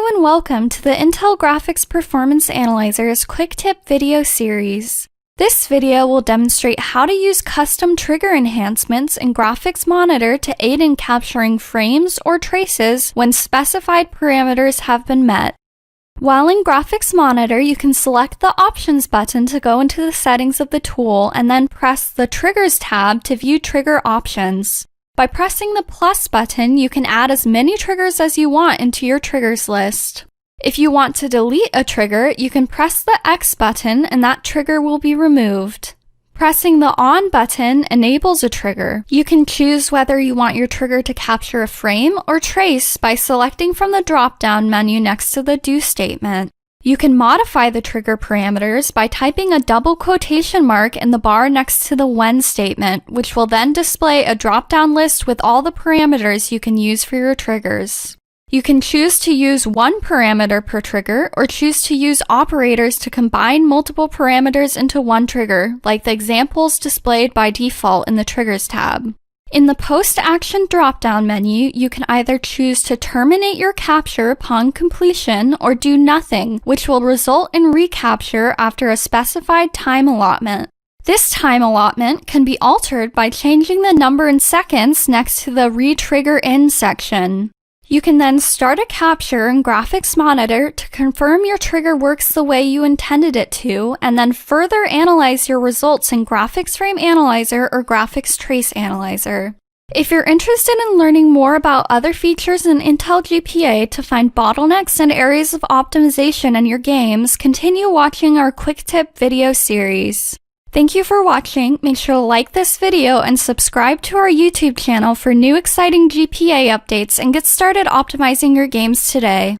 Hello and welcome to the Intel Graphics Performance Analyzer's Quick Tip video series. This video will demonstrate how to use custom trigger enhancements in Graphics Monitor to aid in capturing frames or traces when specified parameters have been met. While in Graphics Monitor, you can select the Options button to go into the settings of the tool and then press the Triggers tab to view trigger options. By pressing the plus button, you can add as many triggers as you want into your triggers list. If you want to delete a trigger, you can press the X button and that trigger will be removed. Pressing the On button enables a trigger. You can choose whether you want your trigger to capture a frame or trace by selecting from the drop-down menu next to the Do statement. You can modify the trigger parameters by typing a double quotation mark in the bar next to the When statement, which will then display a drop-down list with all the parameters you can use for your triggers. You can choose to use one parameter per trigger or choose to use operators to combine multiple parameters into one trigger, like the examples displayed by default in the Triggers tab. In the Post-Action drop-down menu, you can either choose to terminate your capture upon completion or do nothing, which will result in recapture after a specified time allotment. This time allotment can be altered by changing the number in seconds next to the Re-Trigger In section. You can then start a capture in Graphics Monitor to confirm your trigger works the way you intended it to, and then further analyze your results in Graphics Frame Analyzer or Graphics Trace Analyzer. If you're interested in learning more about other features in Intel GPA to find bottlenecks and areas of optimization in your games, continue watching our Quick Tip video series. Thank you for watching. Make sure to like this video and subscribe to our YouTube channel for new exciting GPA updates and get started optimizing your games today.